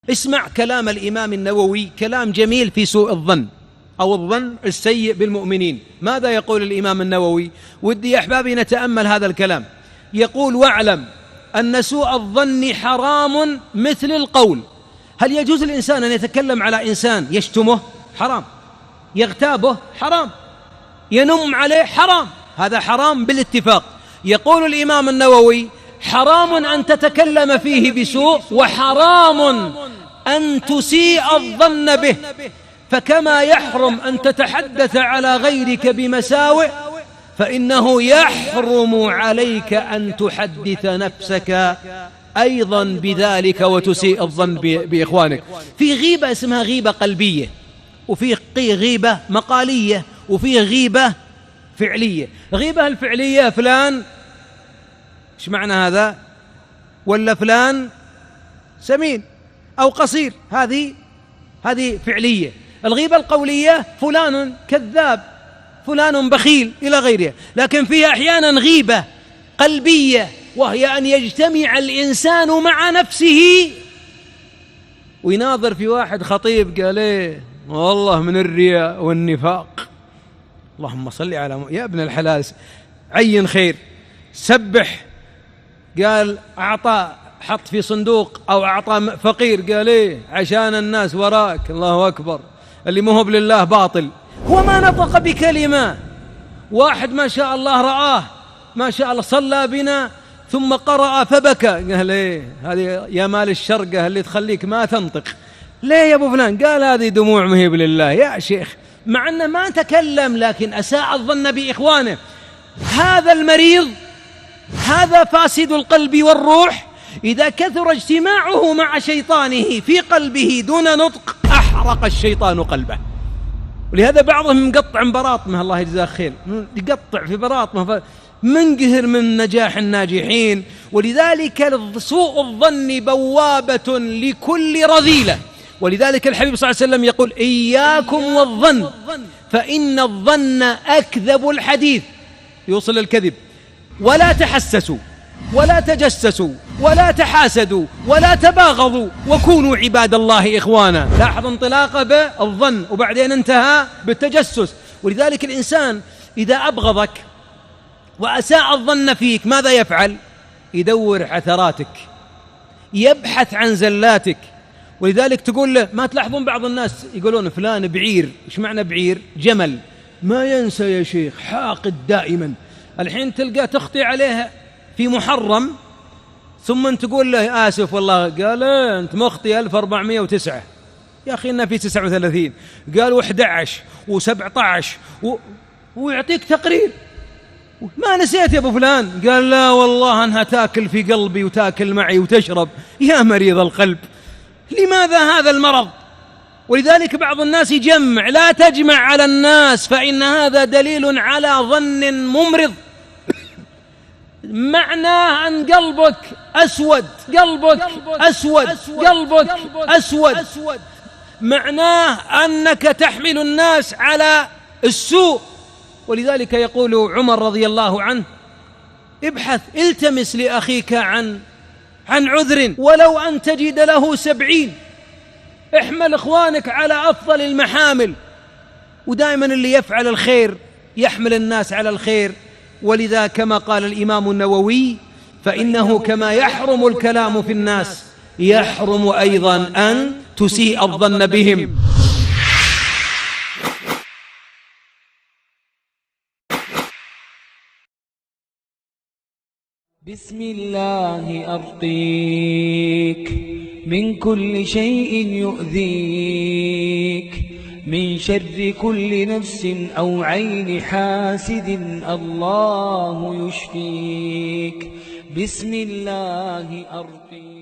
اسمع كلام الإمام النووي، كلام جميل في سوء الظن أو الظن السيء بالمؤمنين. ماذا يقول الإمام النووي؟ ودي يا أحبابي نتأمل هذا الكلام. يقول: واعلم أن سوء الظن حرام مثل القول. هل يجوز الإنسان أن يتكلم على إنسان يشتمه؟ حرام. يغتابه؟ حرام. ينم عليه؟ حرام. هذا حرام بالاتفاق. يقول الإمام النووي: حرام أن تتكلم فيه بسوء، وحرام أن تسيء الظن به. فكما يحرم أن تتحدث على غيرك بمساوئ، فإنه يحرم عليك أن تحدث نفسك أيضا بذلك وتسيء الظن بإخوانك. في غيبة اسمها غيبة قلبية، وفي غيبة مقالية، وفي غيبة فعلية. غيبة الفعلية: فلان ايش معنى هذا؟ ولا فلان سمين أو قصير، هذه فعلية. الغيبة القولية: فلان كذاب، فلان بخيل، إلى غيرها. لكن فيها أحيانا غيبة قلبية، وهي أن يجتمع الإنسان مع نفسه ويناظر في واحد خطيب، قال إيه والله من الرياء والنفاق، اللهم صل على يا ابن الحلال، عين خير، سبح، قال أعطى، حط في صندوق أو أعطى فقير، قال إيه عشان الناس وراك، الله أكبر، اللي مهب لله باطل. هو ما نطق بكلمة. واحد ما شاء الله رآه ما شاء الله صلى بنا ثم قرأ فبكى، قال إيه هذه يا مال الشرقة اللي تخليك ما تنطق. ليه يا أبو فلان؟ قال هذه دموع مهيب لله يا شيخ، مع أنه ما تكلم لكن أساء الظن بإخوانه. هذا المريض، هذا فاسد القلب والروح، إذا كثر اجتماعه مع شيطانه في قلبه دون نطق أحرق الشيطان قلبه. ولهذا بعضهم مقطع براطمه، الله يجزاه خير، يقطع في براطمه، منقهر من نجاح الناجحين. ولذلك سوء الظن بوابة لكل رذيلة. ولذلك الحبيب صلى الله عليه وسلم يقول: إياكم والظن فإن الظن أكذب الحديث، يوصل الكذب. ولا تحسسوا ولا تجسسوا ولا تحاسدوا ولا تباغضوا وكونوا عباد الله إخوانا. لاحظ انطلاقه بالظن وبعدين انتهى بالتجسس. ولذلك الإنسان إذا أبغضك وأساء الظن فيك ماذا يفعل؟ يدور عثراتك، يبحث عن زلاتك. ولذلك تقول له، ما تلاحظون بعض الناس يقولون فلان بعير؟ إيش معنى بعير؟ جمل، ما ينسى يا شيخ، حاقد دائما. الحين تلقى تخطي عليه في محرم ثم تقول له آسف والله، قال أنت مخطي 1409 يا أخي، إنها في 39، قال و11 و17 ويعطيك تقرير. ما نسيت يا أبو فلان؟ قال لا والله أنها تاكل في قلبي وتاكل معي وتشرب. يا مريض القلب، لماذا هذا المرض؟ ولذلك بعض الناس يجمع. لا تجمع على الناس، فإن هذا دليل على ظن ممرض. معناه أن قلبك أسود، قلبك أسود، قلبك أسود. معناه أنك تحمل الناس على السوء. ولذلك يقول عمر رضي الله عنه: ابحث، التمس لأخيك عن عذر ولو أن تجد له 70. احمل إخوانك على أفضل المحامل. ودائما اللي يفعل الخير يحمل الناس على الخير. ولذا كما قال الإمام النووي: فإنه كما يحرم الكلام في الناس يحرم أيضا أن تسيء الظن بهم. بسم الله أرقيك من كل شيء يؤذيك، من شر كل نفس أو عين حاسد الله يشفيك. بسم الله أرقيك.